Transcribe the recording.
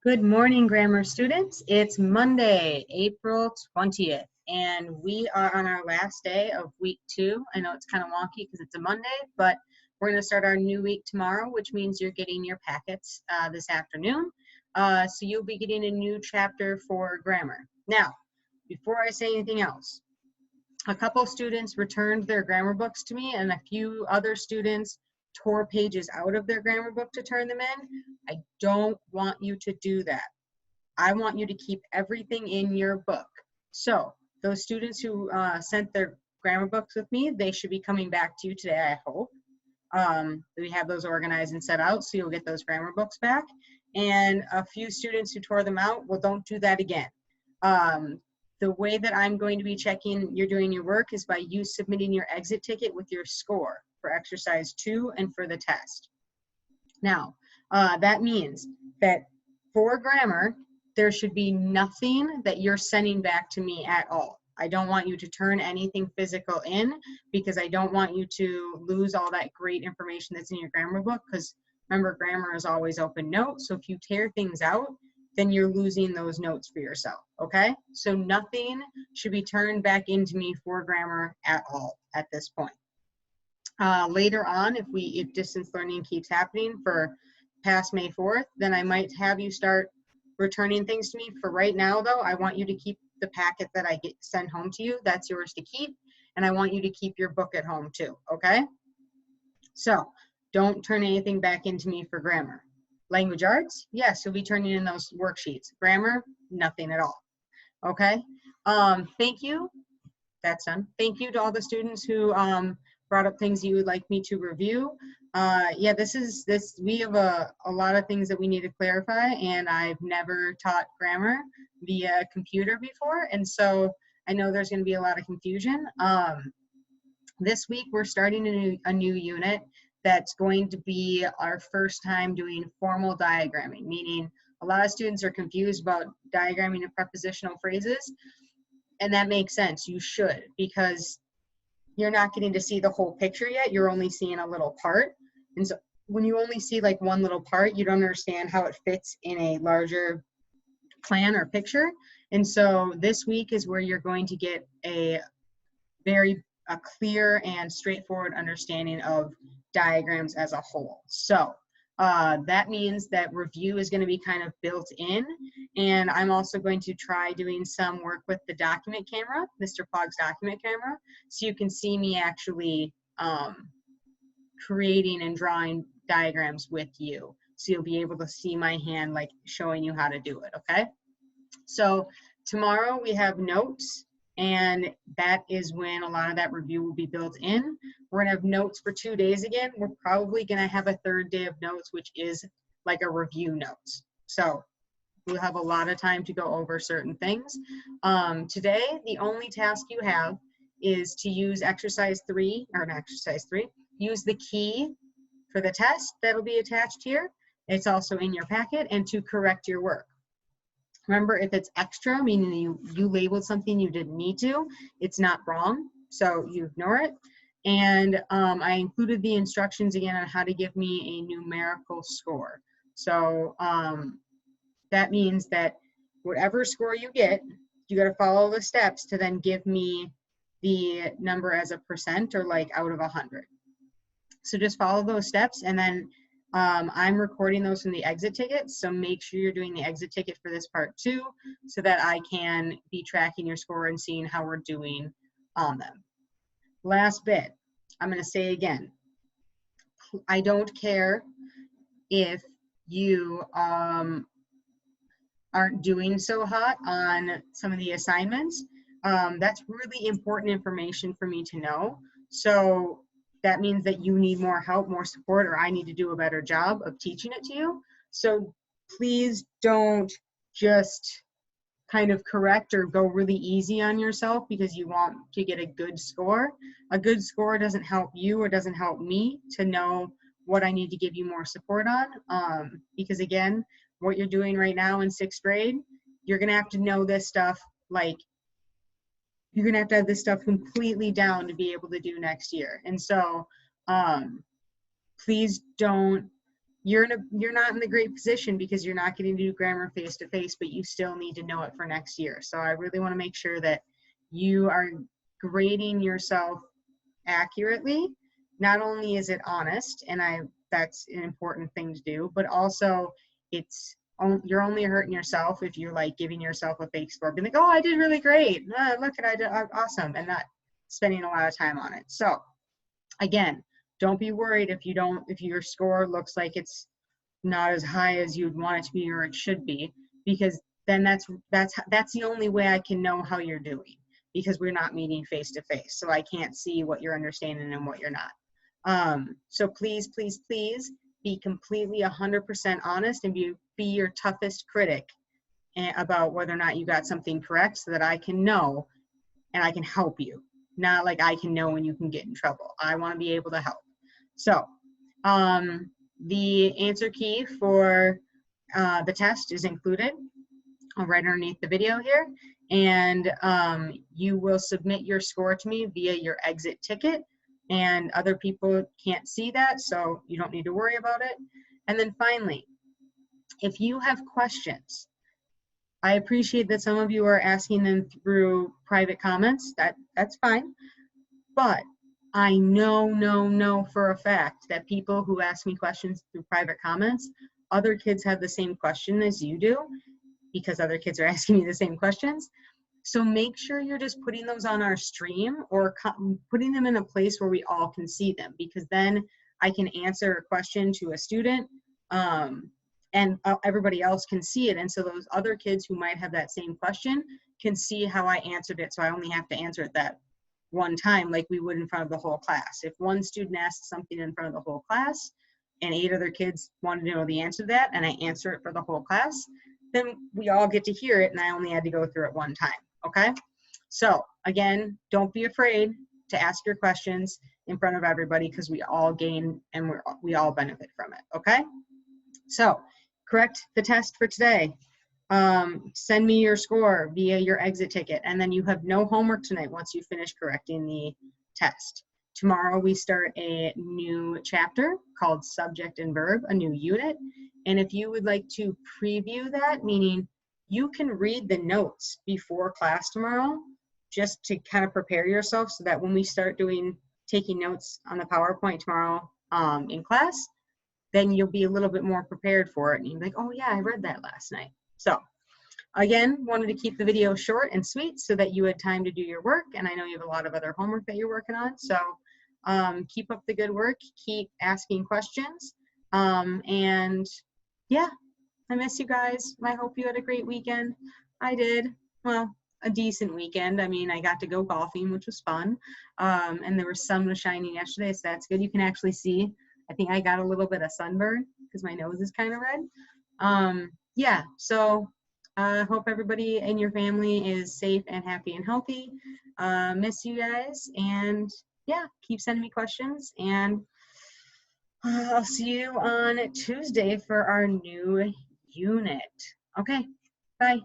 Good morning, grammar students. It's Monday, April 20th, and we are on our last day of week 2. I know it's kind of wonky because it's a Monday, but we're going to start our new week tomorrow, which means you're getting your packets this afternoon. So you'll be getting a new chapter for grammar. Now, before I say anything else, a couple students returned their grammar books to me, and a few other students tore pages out of their grammar book to turn them in. I don't want you to do that. I want you to keep everything in your book. So those students who sent their grammar books with me, they should be coming back to you today, I hope. We have those organized and set out, so you'll get those grammar books back. And a few students who tore them out, well, don't do that again. The way that I'm going to be checking you're doing your work is by you submitting your exit ticket with your score for exercise 2 and for the test. Now, that means that for grammar, there should be nothing that you're sending back to me at all. I don't want you to turn anything physical in because I don't want you to lose all that great information that's in your grammar book, because remember, grammar is always open note. So if you tear things out, then you're losing those notes for yourself, okay? So nothing should be turned back into me for grammar at all at this point. Later on, if distance learning keeps happening for past May 4th, then I might have you start returning things to me. For right now, though, I want you to keep the packet that I send home to you. That's yours to keep, and I want you to keep your book at home too, okay? So don't turn anything back into me for grammar. Language arts, yes, you'll be turning in those worksheets. Grammar, nothing at all, okay? Thank you. That's done. Thank you to all the students who brought up things you would like me to review. Yeah, we have a lot of things that we need to clarify, and I've never taught grammar via computer before, and so I know there's going to be a lot of confusion. This week we're starting a new unit that's going to be our first time doing formal diagramming, meaning a lot of students are confused about diagramming of prepositional phrases, and that makes sense. You should, because you're not getting to see the whole picture yet. You're only seeing a little part. And so when you only see like one little part, you don't understand how it fits in a larger plan or picture. And so this week is where you're going to get a clear and straightforward understanding of diagrams as a whole. So that means that review is going to be kind of built in, and I'm also going to try doing some work with the document camera, Mr. Pog's document camera, so you can see me actually creating and drawing diagrams with you. So you'll be able to see my hand like showing you how to do it, okay? So tomorrow we have notes, and that is when a lot of that review will be built in. We're gonna have notes for 2 days again. We're probably gonna have a third day of notes, which is like a review notes. So we'll have a lot of time to go over certain things. Today, the only task you have is to use exercise 3, or not exercise 3, use the key for the test that'll be attached here. It's also in your packet, and to correct your work. Remember, if it's extra, meaning you labeled something you didn't need to, it's not wrong, so you ignore it. And I included the instructions again on how to give me a numerical score. So that means that whatever score you get, you got to follow the steps to then give me the number as a percent, or like out of 100. So just follow those steps, and then I'm recording those from the exit tickets, so make sure you're doing the exit ticket for this part too, so that I can be tracking your score and seeing how we're doing on them. Last bit, I'm going to say again, I don't care if you aren't doing so hot on some of the assignments. That's really important information for me to know. So that means that you need more help, more support, or I need to do a better job of teaching it to you. So please don't just kind of correct or go really easy on yourself because you want to get a good score. A good score doesn't help you or doesn't help me to know what I need to give you more support on. Because again, what you're doing right now in 6th grade, you're gonna have to know this stuff, like you're gonna have to have this stuff completely down to be able to do next year. And so please don't you're not in the great position because you're not getting to do grammar face to face, but you still need to know it for next year. So I really want to make sure that you are grading yourself accurately. Not only is it honest, and that's an important thing to do, but also you're only hurting yourself if you're like giving yourself a fake score, being like, oh, I did really great, look at I did awesome, and not spending a lot of time on it. So again, don't be worried if your score looks like it's not as high as you'd want it to be or it should be, because then that's the only way I can know how you're doing, because we're not meeting face to face, so I can't see what you're understanding and what you're not. So please, please, please be completely 100% honest and be your toughest critic about whether or not you got something correct, so that I can know and I can help you. Not like I can know when you can get in trouble. I want to be able to help. So the answer key for the test is included right underneath the video here, and you will submit your score to me via your exit ticket, and other people can't see that, so you don't need to worry about it. And then finally, if you have questions, I appreciate that some of you are asking them through private comments. That's fine, but I know for a fact that people who ask me questions through private comments, other kids have the same question as you do, because other kids are asking me the same questions. So make sure you're just putting those on our stream, or putting them in a place where we all can see them, because then I can answer a question to a student and everybody else can see it. And so those other kids who might have that same question can see how I answered it. So I only have to answer it that one time, like we would in front of the whole class. If one student asks something in front of the whole class and 8 other kids wanted to know the answer to that, and I answer it for the whole class, then we all get to hear it, and I only had to go through it one time. Okay? So again, don't be afraid to ask your questions in front of everybody, because we all gain and we all benefit from it. Okay? So correct the test for today. Send me your score via your exit ticket, and then you have no homework tonight once you finish correcting the test. Tomorrow we start a new chapter called Subject and Verb, a new unit. And if you would like to preview that, meaning you can read the notes before class tomorrow, just to kind of prepare yourself, so that when we start taking notes on the PowerPoint tomorrow in class, then you'll be a little bit more prepared for it, and you'll be like, oh yeah, I read that last night. So again, wanted to keep the video short and sweet so that you had time to do your work, and I know you have a lot of other homework that you're working on. So keep up the good work, keep asking questions, and yeah, I miss you guys. I hope you had a great weekend. I did. Well, a decent weekend. I mean, I got to go golfing, which was fun, and the sun was shining yesterday, so that's good. You can actually see, I think I got a little bit of sunburn because my nose is kind of red. Yeah, so I hope everybody in your family is safe and happy and healthy. Miss you guys, and yeah, keep sending me questions, and I'll see you on Tuesday for our new unit. Okay, bye.